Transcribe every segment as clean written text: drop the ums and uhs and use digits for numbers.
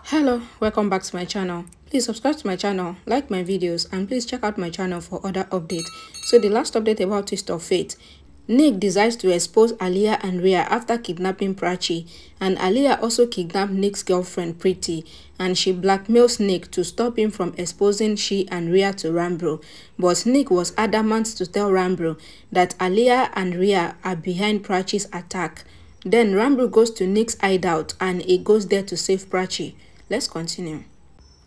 Hello, welcome back to my channel. Please subscribe to my channel, like my videos, and please check out my channel for other updates. So the last update about Twist of Fate. Nick decides to expose Aliyah and Rhea after kidnapping Prachi, and Aliyah also kidnapped Nick's girlfriend Preeti, and she blackmails Nick to stop him from exposing she and Rhea to Ranbir. But Nick was adamant to tell Ranbir that Aliyah and Rhea are behind Prachi's attack. Then Ranbir goes to Nick's hideout and he goes there to save Prachi. Let's continue.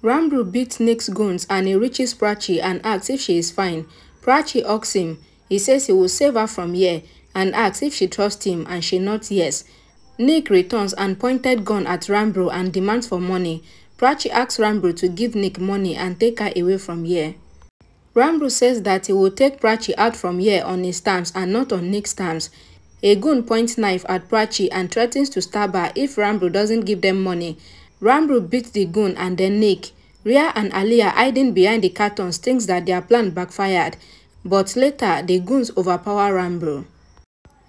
Ranbir beats Nick's goons and he reaches Prachi and asks if she is fine. Prachi asks him. He says he will save her from here and asks if she trusts him, and she nods yes. Nick returns and pointed gun at Ranbir and demands for money. Prachi asks Ranbir to give Nick money and take her away from here. Ranbir says that he will take Prachi out from here on his terms and not on Nick's terms. A goon points knife at Prachi and threatens to stab her if Ranbir doesn't give them money. Ranbir beats the goon and then Nick. Rhea and Aliyah hiding behind the cartons thinks that their plan backfired, but later the goons overpower Ranbir.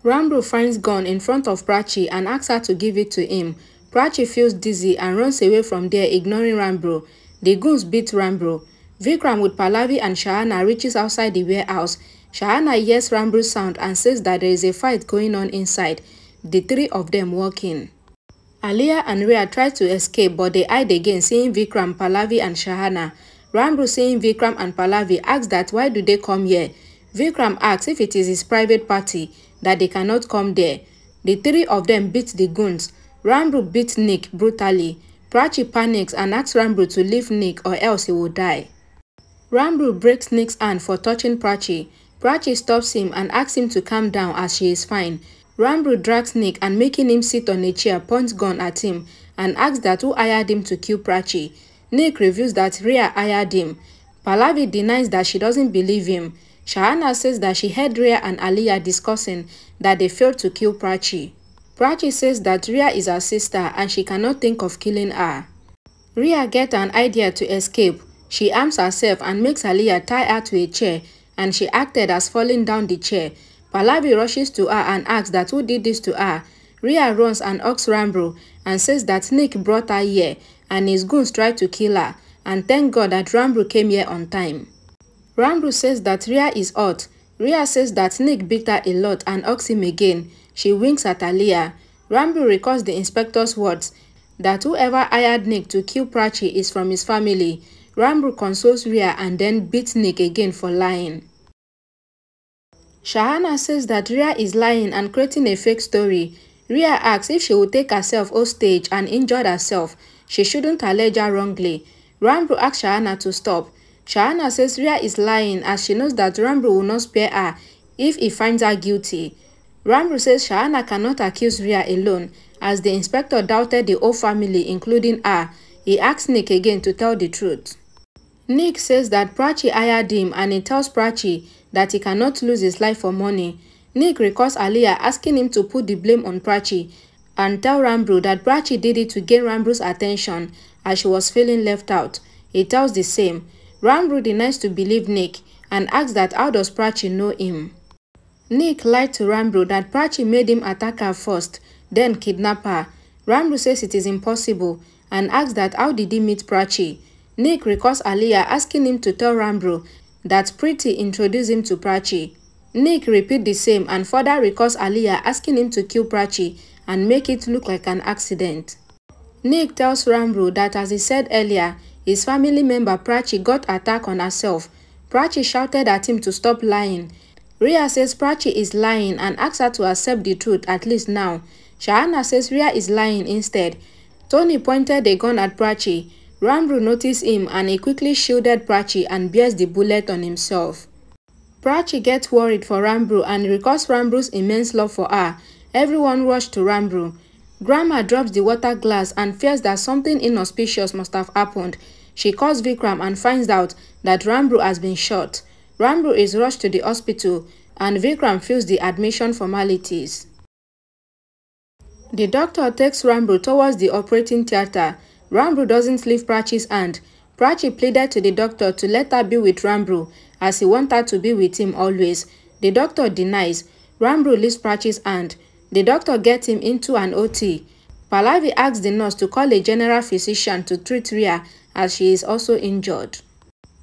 Ranbir finds gun in front of Prachi and asks her to give it to him. Prachi feels dizzy and runs away from there, ignoring Ranbir. The goons beat Ranbir. Vikram with Pallavi and Shahana reaches outside the warehouse. Shahana hears Ranbir's sound and says that there is a fight going on inside. The three of them walk in. Aliyah and Rhea try to escape, but they hide again, seeing Vikram, Pallavi and Shahana. Ranbir, seeing Vikram and Pallavi, asks that why do they come here. Vikram asks if it is his private party, that they cannot come there. The three of them beat the goons. Ranbir beats Nick brutally. Prachi panics and asks Ranbir to leave Nick or else he will die. Ranbir breaks Nick's hand for touching Prachi. Prachi stops him and asks him to calm down as she is fine. Ranbir drags Nick and making him sit on a chair points gun at him and asks that who hired him to kill Prachi. Nick reveals that Rhea hired him. Pallavi denies that she doesn't believe him. Shahana says that she heard Rhea and Aliyah discussing that they failed to kill Prachi. Prachi says that Rhea is her sister and she cannot think of killing her. Rhea gets an idea to escape. She arms herself and makes Aliyah tie her to a chair, and she acted as falling down the chair. Pallavi rushes to her and asks that who did this to her. Rhea runs and asks Ranbir and says that Nick brought her here and his goons tried to kill her, and thank God that Ranbir came here on time. Ranbir says that Rhea is hot. Rhea says that Nick beat her a lot and asks him again. She winks at Aliyah. Ranbir recalls the inspector's words that whoever hired Nick to kill Prachi is from his family. Ranbir consoles Rhea and then beats Nick again for lying. Shahana says that Rhea is lying and creating a fake story. Rhea asks if she would take herself hostage and injured herself. She shouldn't allege her wrongly. Ranbir asks Shahana to stop. Shahana says Rhea is lying as she knows that Ranbir will not spare her if he finds her guilty. Ranbir says Shahana cannot accuse Rhea alone as the inspector doubted the whole family including her. He asks Nick again to tell the truth. Nick says that Prachi hired him and he tells Prachi that he cannot lose his life for money. Nick recalls Aliyah asking him to put the blame on Prachi and tell Ranbir that Prachi did it to gain Ranbir's attention as she was feeling left out. He tells the same. Ranbir denies to believe Nick and asks that how does Prachi know him. Nick lied to Ranbir that Prachi made him attack her first, then kidnap her. Ranbir says it is impossible and asks that how did he meet Prachi. Nick recalls Aliyah asking him to tell Ranbir that Preeti introduced him to Prachi. Nick repeats the same and further recalls Aliyah asking him to kill Prachi and make it look like an accident. Nick tells Ranbir that as he said earlier, his family member Prachi got attacked on herself. Prachi shouted at him to stop lying. Rhea says Prachi is lying and asks her to accept the truth at least now. Shahana says Rhea is lying instead. Tony pointed a gun at Prachi. Ranbir noticed him and he quickly shielded Prachi and bears the bullet on himself. Prachi gets worried for Ranbir and recalls Ranbir's immense love for her. Everyone rushes to Ranbir. Grandma drops the water glass and fears that something inauspicious must have happened. She calls Vikram and finds out that Ranbir has been shot. Ranbir is rushed to the hospital and Vikram fills the admission formalities. The doctor takes Ranbir towards the operating theater. Ranbir doesn't leave Prachi's hand. Prachi pleaded to the doctor to let her be with Ranbir as he wanted her to be with him always. The doctor denies. Ranbir leaves Prachi's hand. The doctor gets him into an OT. Pallavi asks the nurse to call a general physician to treat Rhea as she is also injured.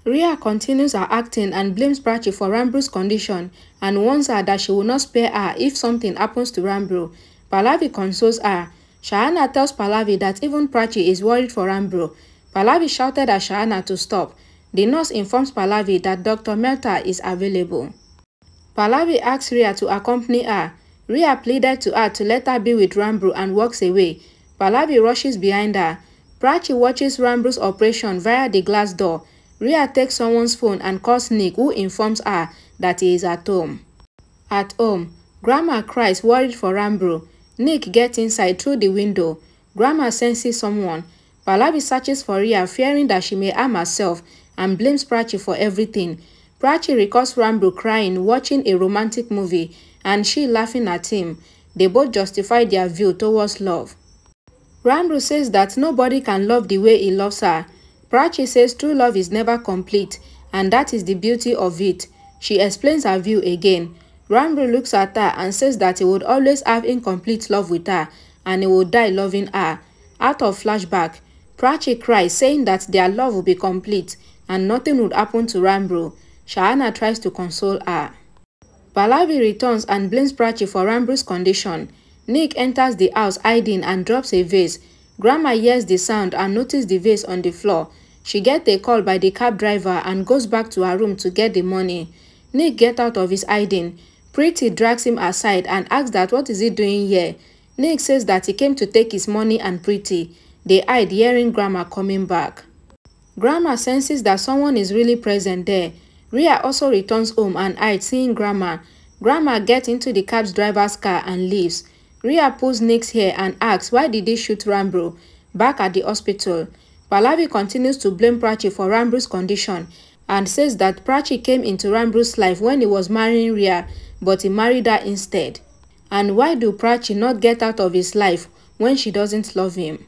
Rhea continues her acting and blames Prachi for Ranbir's condition and warns her that she will not spare her if something happens to Ranbir. Pallavi consoles her. Shahana tells Pallavi that even Prachi is worried for Ranbir. Pallavi shouted at Shahana to stop. The nurse informs Pallavi that Dr. Mehta is available. Pallavi asks Rhea to accompany her. Rhea pleaded to her to let her be with Ranbir and walks away. Pallavi rushes behind her. Prachi watches Ranbir's operation via the glass door. Rhea takes someone's phone and calls Nick, who informs her that he is at home. At home, Grandma cries, worried for Ranbir. Nick gets inside through the window. Grandma senses someone. Pallavi searches for Rhea, fearing that she may harm herself, and blames Prachi for everything. Prachi recalls Ranbir crying, watching a romantic movie, and she laughing at him. They both justify their view towards love. Ranbir says that nobody can love the way he loves her. Prachi says true love is never complete, and that is the beauty of it. She explains her view again. Ranbir looks at her and says that he would always have incomplete love with her, and he would die loving her. Out of flashback, Prachi cries, saying that their love will be complete, and nothing would happen to Ranbir. Shahana tries to console her. Pallavi returns and blames Prachi for Ranbir's condition. Nick enters the house hiding and drops a vase. Grandma hears the sound and notices the vase on the floor. She gets a call by the cab driver and goes back to her room to get the money. Nick gets out of his hiding. Pretty drags him aside and asks that what is he doing here. Nick says that he came to take his money and Pretty. They hide, hearing Grandma coming back. Grandma senses that someone is really present there. Rhea also returns home and hides, seeing Grandma. Grandma gets into the cab driver's car and leaves. Rhea pulls Nick's hair and asks why did he shoot Ranbir. Back at the hospital, Pallavi continues to blame Prachi for Ranbir's condition and says that Prachi came into Ranbir's life when he was marrying Rhea, but he married her instead. And why do Prachi not get out of his life when she doesn't love him?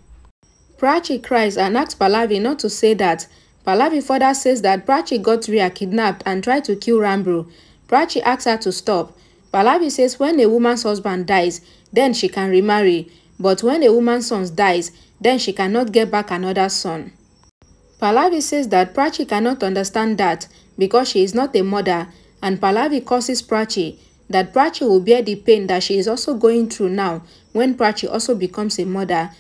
Prachi cries and asks Pallavi not to say that. Pallavi further says that Prachi got Rhea kidnapped and tried to kill Ranbir. Prachi asks her to stop. Pallavi says when a woman's husband dies, then she can remarry, but when a woman's son dies, then she cannot get back another son. Pallavi says that Prachi cannot understand that because she is not a mother, and Pallavi curses Prachi that Prachi will bear the pain that she is also going through now when Prachi also becomes a mother.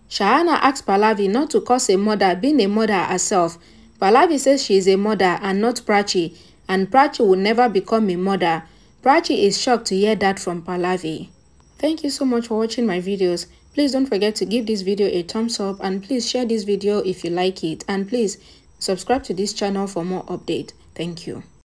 Shahana asks Pallavi not to curse a mother being a mother herself. Pallavi says she is a mother and not Prachi, and Prachi will never become a mother. Prachi is shocked to hear that from Pallavi. Thank you so much for watching my videos. Please don't forget to give this video a thumbs up and please share this video if you like it, and please subscribe to this channel for more updates. Thank you.